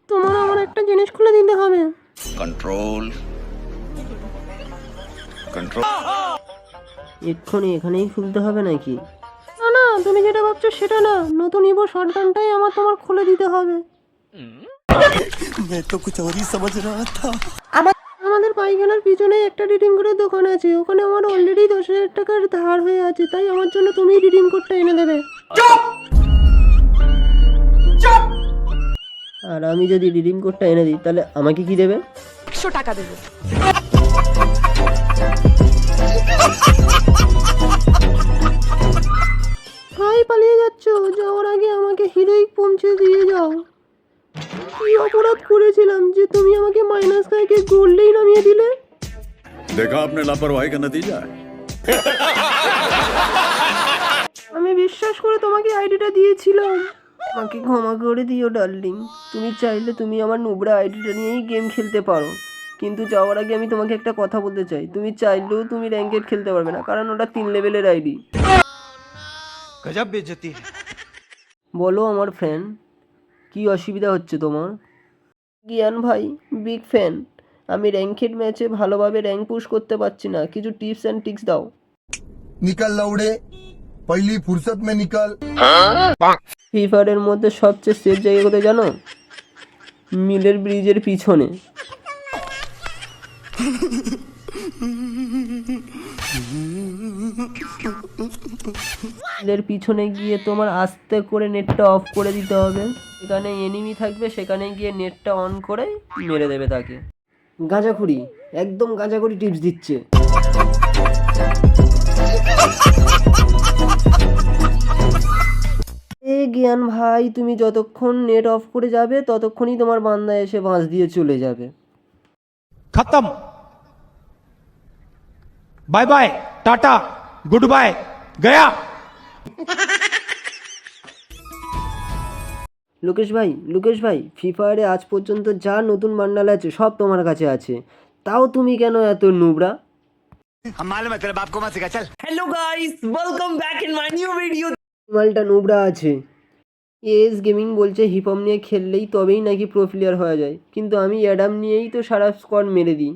তোমার আমার একটা জিনিস খুলে দিতে হবে। कंट्रोल कंट्रोल এক্ষুনি এখানেই খুলতে হবে নাকি? না না, তুমি যেটা ভাবছো সেটা না, নতুন ইভো শটগানটাই আমার তোমার খুলে দিতে হবে। मैं तो कुछ और ही समझ रहा था। আমাদের পায়খানার পিছনে একটা রিডিম কোডের দোকান আছে, ওখানে আমার অলরেডি 10,000 টাকার ধার হয়ে আছে, তাই আমার জন্য তুমি রিডিম কোডটা এনে দেবে। আর আমি যদি রিডিম কোডটা এনে দিই তাহলে আমাকে কি দেবে? 100 টাকা দেবো। ভাই পালিয়ে যাচ্ছ, যাওয়ার আগে আমাকে হিরোইক পৌঁছে দিয়ে যাও। কি অপরাধ করেছিলাম যে তুমি আমাকে মাইনাস থেকে গোল্ডেই নামিয়ে দিলে? देखा आपने लापरवाही का नतीजा है। আমি বিশ্বাস করে তোমাকে আইডিটা দিয়েছিলাম। আমাকে ক্ষমা করে দিও ডার্লিং। তুমি চাইলে তুমি আমার নোবরা আইডিটা নিয়েই গেম খেলতে পারো, কিন্তু যাওয়ার আগে আমি তোমাকে একটা কথা বলতে চাই, তুমি চাইলেও তুমি র্যাঙ্কেড খেলতে পারবে না, কারণ ওটা 3 লেভেলের আইডি। गजब बेइज्जती है। বলো আমার ফ্যান, কি অসুবিধা হচ্ছে তোমার? জ্ঞান ভাই, বিগ ফ্যান। আমি র্যাঙ্কেড ম্যাচে ভালোভাবে র্যাঙ্ক পুশ করতে পারছি না, কিছু টিপস অ্যান্ড ট্রিক্স দাও। निकल लौड़े, पहली फुर्सत में निकल। ফ্রি ফায়ারের মধ্যে সবচেয়ে সেফ জায়গা কোথায় জানো? মিলের ব্রিজের পিছনে। মিলের পিছনে গিয়ে তোমার আস্তে করে নেটটা অফ করে দিতে হবে। সেখানে এনিমি থাকবে, সেখানে গিয়ে নেটটা অন করে মেরে দেবে তাকে। গাঁজাখুরি, একদম গাঁজাখুরি টিপস দিচ্ছে। এ জ্ঞান ভাই, তুমি যতক্ষণ নেট অফ করে যাবে ততক্ষণই তোমার বান্দা এসে বাঁশ দিয়ে চলে যাবে। खत्म। Bye bye, tata, goodbye, गया। লোকেশ ভাই, ফ্রি ফায়ারে আজ পর্যন্ত যা নতুন বান্ডাল আছে সব তোমার কাছে আছে, তাও তুমি কেন এত নুবরা? हम मालूम है तेरे बाप को मत सिखा, चल। Hello guys, welcome back in my new video. মালটা নুবরা আছে। এস গেমিং বলছে হিপহপ নিয়ে খেললেই তবেই নাকি প্রো প্লেয়ার হয়ে যায়, কিন্তু আমি অ্যাডাম নিয়েই তো সারা স্কোয়াড মেরে দিই।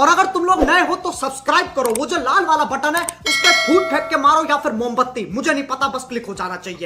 और अगर तुम लोग नए हो तो सब्सक्राइब करो, वो जो लाल वाला बटन है उस पर फूट फेंक के मारो या फिर मोमबत्ती, मुझे नहीं पता, बस क्लिक हो जाना चाहिए।